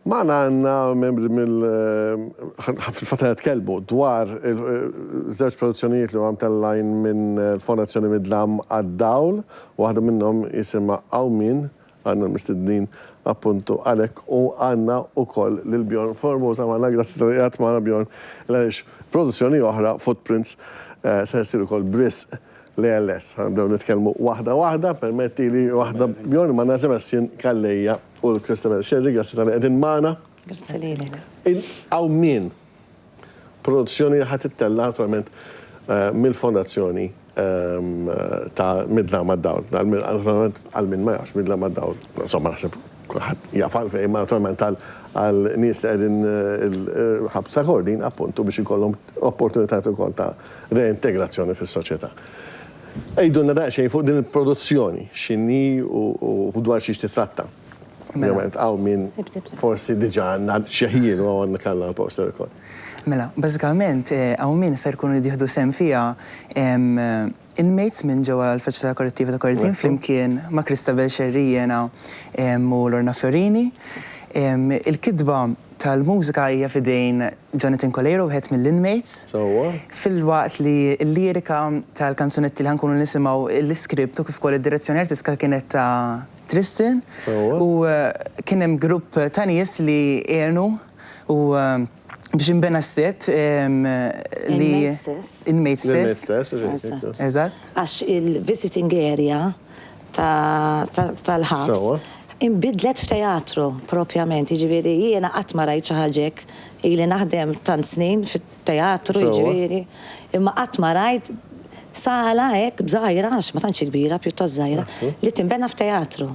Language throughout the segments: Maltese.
Maħna għanna membri fil-fatajat kelbu dwar żewġ produzzjonijiet li għam tal-lajn minn l-Fondazzjoni Midlam għad-Dawl, u għadha minnhom jisimha Qawmien, għanna mistednin appuntu għalek u għanna u koll l-Bjorn Formosa għanna grazzi tal-għat maħna Bjorn l-għalix produzzjoni oħra, Footprints, ser siru koll Bris l-LS. Għandaw nitkelmu wahda, permetti li wahda Bjorn ma Sebastian Kalleja u l-Kristabel Xerri, grazzi tal-għedin maħna. Grazzi li Il-Qawmien, produzzjoni ħatittella attualment mill-fondazzjoni ta' Midlam għad-Dawl. Għal-min ma jax Midlam għad-Dawl. Insomma, naħseb kullħat jafal fej ma attualment għal-nies li għedin il-ħabs ta' kordin appuntu biex ikollhom opportunitat ukoll ta' reintegrazzjoni fis-soċjetà. Ejdunna daqsxejn fuq din il-produzzjoni, x'inhi u dwar xiex titratta. Ovvjament, Qawmien forsi diġà għandna xeħjien u għandna kalla l-poster ukoll. Mela, bażikament Qawmien se jkunu jieħdu sem fiha inmates minn ġewwa l-Faċilità Korrettiva ta' Kordin flimkien ma' Kristabel Xerri jiena u Lorna Fiorini. Il-kidba tal-mużika hija fidejn Jonathan Colero wieħed mill-inmates. Fil-waqt li l-lirika tal-kanzunetti li ħankunu nisimgħu l-iskript u kif ukoll id-direzzjoni artistika kienet ta' Tristan. U kien hemm grupp ta' nies li għenu u biex inbena s-set li inmates stess. Eżatt. Għax il-visiting area tal-ħabs imbidlet f'teatru propjament, jiġifieri jiena qatt ma rajt xi ħaġek ili naħdem tant snin fit-teatru jiġifieri, imma qatt ma rajt sala hekk bżgħira għax ma tantx kbira pjuttost żgħira li tinbena f'teatru.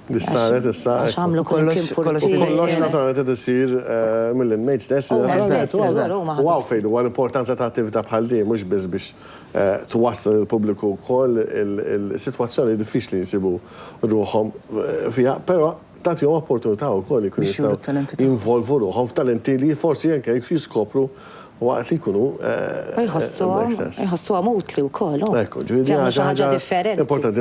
Dis-saret, Għax għamlu kollox naturalment qed isir mill-inmates stess. Wow fejdu huwa l-importanza ta' attività bħal din mhux biss biex twassal il-pubbliku wkoll il-sitwazzjoni diffiċli jsibu ruħhom fiha, però tagħtihom opportunità wkoll ikunu jistgħu jinvolvu ruħhom f'talenti li forsi anke jiskopru waqt li jkunu jħossuhom utli wkoll. Ekku, ġifieri xi ħaġa differenti. Importanti,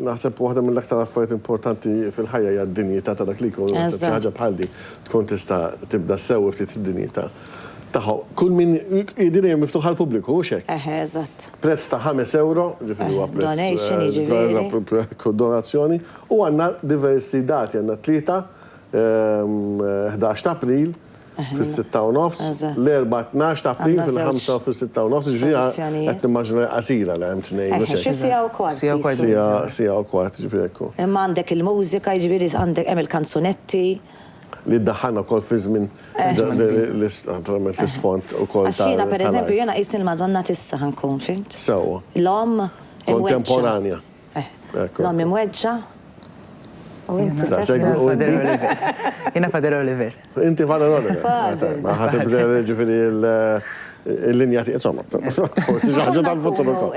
naħseb waħda mill-aktar affarijiet importanti fil-ħajja hija d-dinjità ta' dak li jkun xi ħaġa bħal di tkun tista' tibda sewwi ftit id-dinjità tagħhom. Kull min jidhirhom miftuħa l-pubbliku u xek. Eżatt. Prezz ta' €5 ġifieri huwa prezz. Donation jiġifieri. Donazzjoni u għandna diversi dati għandna 11 ta' April fil-6:30, l-4 12 ta' April fil-5 fil-6:30, ġifieri qed nimmaġina qasira li hemm tnejn. Xi sija u kwart. Sija u kwart ġifieri ekku. Imma għandek il-mużika, jiġifieri għandek hemm il-kanzunetti. Li ddaħħalna wkoll fi żmien l-isfond ukoll. Għax jiena pereżempju jiena qisni l-Madonna tissa ħankun fimt. Sewwa. L-om kontemporanja. L-om imweġġa. Jena Fader Oliver. Inti Fader Oliver. Ma ħatibda ġifieri l-linja insomma, forsi ħaġa tal-futur ukoll.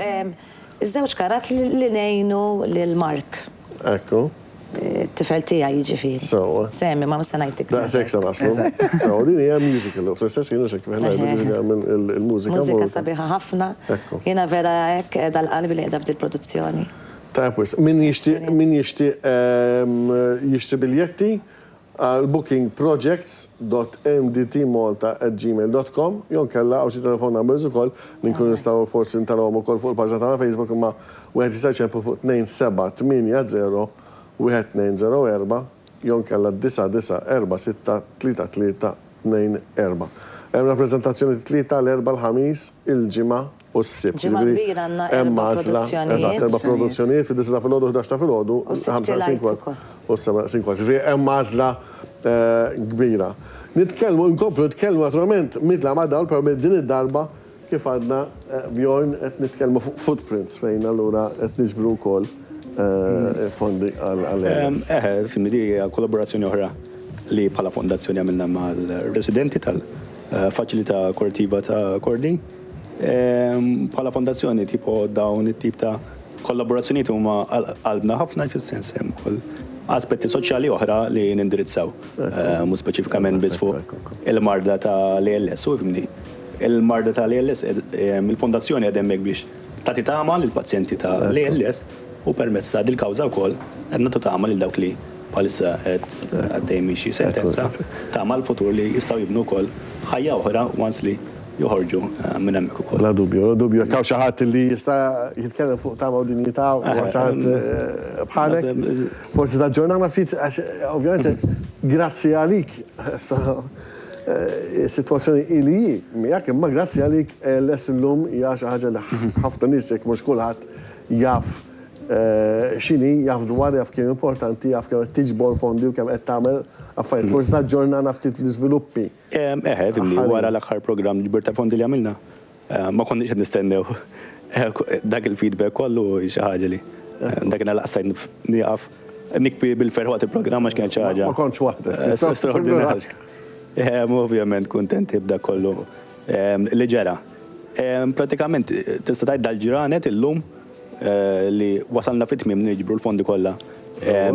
Iż-żewġ karat li ngħinu lil Mark. Ekku. Tifel tiegħi jiġifieri. Semmi ma mista ngħidlek. Daqshekk sa naslu. Din hija musical, fl-istess jien xek il-mużika. Mużika sabiħa ħafna. Jiena vera hekk qiegħda l-qalbi li qiegħda f'dil produzzjoni. Tajpwis, min jixti biljetti għal bookingprojects.mdtmalta@gmail.com jon kella għaw xi telefon numbers ukoll li nkunu nistgħu forsi ntarawhom ukoll fuq il-paġna tagħna Facebook imma wieħed jista' jċemplu fuq 2780-1204 jon kella 99463324. Hemm rappreżentazzjoni tlieta l-erba' l-ħamis, il-ġimgħa u s-sibt. Ġimgħa kbira għandna erba' produzzjonijiet. Eżatt, erba' produzzjonijiet fid-9 ta' filgħodu, 11 ta' filgħodu, 5 kwart. Hemm għażla kbira. Nkomplu nitkellmu naturalment Midlam għad-Dawl, però din id-darba kif għadna Bjorn qed nitkellmu fuq Footprints fejn allura qed niġbru wkoll fondi għal fil-midi kollaborazzjoni oħra li bħala fondazzjoni għamilna mal-residenti tal-Faċilità Korrettiva ta' Kordin. Bħala fondazzjoni tipo dawn it-tip ta' kollaborazzjonijiet huma qalbna ħafna fis-sens hemm ukoll aspetti soċjali oħra li nindirizzaw. Mhux speċifikament biss fuq il-marda ta' l-ALS. U fimni, il-marda ta' l-ALS il-fondazzjoni qed hemmhekk biex tagħti tagħma lill-pazjenti ta' l-ALS u permezz ta' dil-kawża wkoll qed nagħtu tagħma lil dawk li bħalissa għaddej xi sentenza ta' mal-futur li jistgħu jibnu wkoll ħajja oħra once li joħorġu minn hemmhekk ukoll. La dubju. Kaw xi ħadd li jista' jitkellem fuq ta' dinjità u xi ħadd bħalek. Forsi taġġornana ftit għax ovvjament grazzi għalik situazzjoni ili miegħek imma grazzi għalik l-lum hija xi ħaġa li ħafna nies jekk mhux kulħadd jaf x'inhi, jaf dwar, jaf kemm importanti, jaf kemm qed tiġbor fondi u kemm qed tagħmel affarijiet. Forsi taġġornana ftit l-iżviluppi. Fimni, wara l-aħħar programm ġbir ta' fondi li għamilna, ma konniex qed nistennew dak il-feedback kollu xi ħaġa li dak laqsajt nieqaf nikbi bil-ferħ waqt il-programm għax kienet xi ħaġa. Ma kontx waħda. Straordinarja. Ovvjament kuntent jibda kollu li ġara. Pratikament tista' tgħid dal-ġranet illum li wasalna fit-tmiem niġbru l-fondi kollha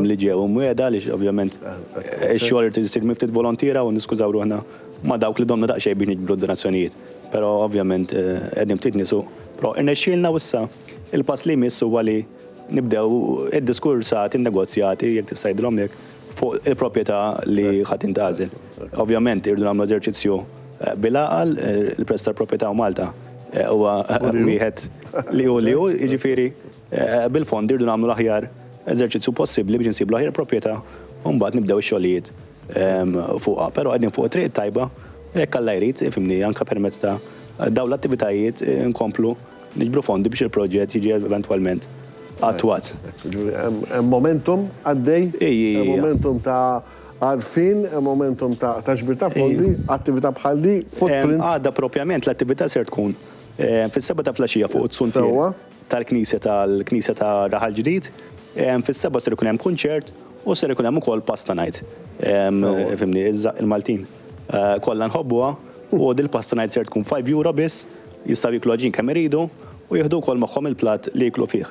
li ġew mwieda li ovvjament ix-xogħol irid isir miftit volontira u niskużaw ruħna ma' dawk li domna daqsxejn biex niġbru d-donazzjonijiet. Però ovvjament qegħdin ftit nisu. Però irnexxielna issa il-pass li jmiss huwa li nibdew id-diskursat, in-negozjati jekk tista' jidhom hekk fuq il-proprjetà li ħadd intgħażel. Ovvjament irdu nagħmlu eżerċizzju bil-għaqal, il-prezz tal-proprjetà u Malta huwa wieħed li hu jiġifieri bil-fondi irdu nagħmlu l-aħjar eżerċizzju possibbli biex insibu l-aħjar proprjetà u mbagħad nibdew ix-xogħlijiet fuqha. Però qegħdin fuq triq tajba hekk Alla jrid ifhimni anke permezz ta' dawn l-attivitajiet nkomplu niġbru fondi biex il-proġett jiġi eventwalment attwat. Hemm momentum għaddej, momentum ta' għarfin, momentum ta' ġbir ta' fondi, attività bħal di, footprints. Għadda propjament l-attività ser tkun fis-seba ta' flaxija fuq it-suntier tal-Knisja ta' Raħal Ġdid, fis-seba ser ikun hemm kunċert u ser ikun hemm ukoll pasta night. Fimni, il-Maltin kollha nħobbuha u dil-pasta night ser tkun €5 biss, jistgħu jiklu ġin kemm iridu u jieħdu wkoll magħhom il-platt li jiklu fih.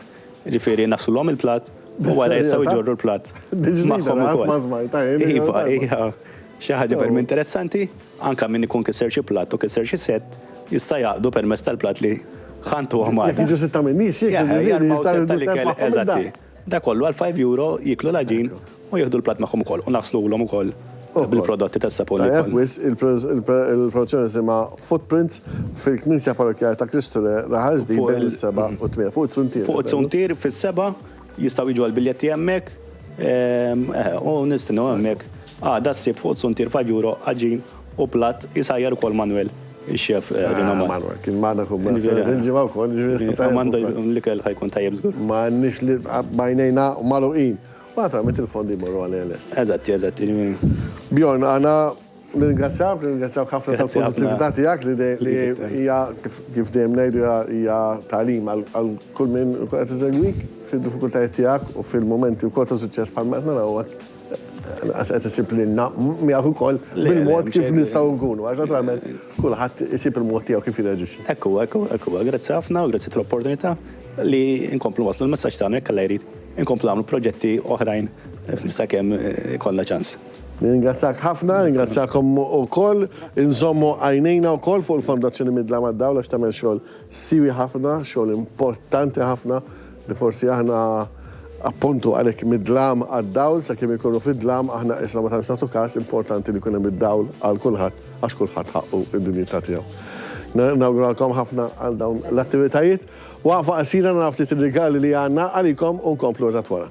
Ġifieri naħsulhom il-platt u wara jistgħu jġorru l-platt magħhom ukoll. Iva, xi ħaġa ferm interessanti, anke min ikun kisser xi platt u kisser xi sett jista' jaqdu permezz tal-platt li ħantu ħomar. Jiġu sitta minn nies, eżatti. Da kollu għal €5 jiklu l-ġin u jieħdu l-platt magħhom ukoll u naħslulhom ukoll bil-prodotti tas-sapun. Il-produzzjoni sema Footprints fil-Knisja Parrokjali ta' Kristu Raħal Ġdid bejn is-seba' u t-tmien. Fuq it-suntier. Fuq it-suntier fis-seba' jistgħu jiġu għall-biljetti hemmhekk u nistennew hemmhekk. Da ssib fuq it-suntier €5 għaġin u platt jisajjar ukoll Manuel, ix-xef rinomat. Manuel, kien magħna ġimgħa wkoll. Amanda l-ikel ħajkun tajjeb żgur. M'għandniex li bajnejna magħluqin. Wara met il-fondi morru għal-LS. Eżatti. Bjorn, għana nirringrazzjak ħafna tal-pozitività tiegħek li hija kif dejjem ngħidu hija tagħlim għal kull min qed iżegwik fid-diffikultajiet tiegħek u fil-momenti wkoll ta' suċċess bħal qed naraw qed isib lilna miegħek ukoll bil-mod kif nistgħu nkunu. Għax naturalment kulħadd isib il-mod tiegħu kif jireġixxi. Ekku, grazzi ħafna u grazzi tal-opportunità li nkomplu waslu l-messaġġ tagħna jekk Alla jrid inkomplu għamlu proġetti oħrajn sakemm ikollna ċans. Ringrazzjak ħafna, ringrazzakom ukoll, inżommu għajnejna ukoll fuq il-Fondazzjoni Midla mad-Dawl għax tagħmel xogħol siwi ħafna, xogħol importanti ħafna li forsi aħna appuntu għalhekk mid-dlam għad-dawl sakemm ikunu fid-dlam aħna isna ma tantx nagħtu każ importanti li jkun hemm id-dawl għal kulħadd għax kulħadd ħaqqu id-dinjità tiegħu. Nawguralkom ħafna għal dawn l-attivitajiet. Waqfa qasira naf li t-rigali li għandna għalikom u nkomplu eżatt wara.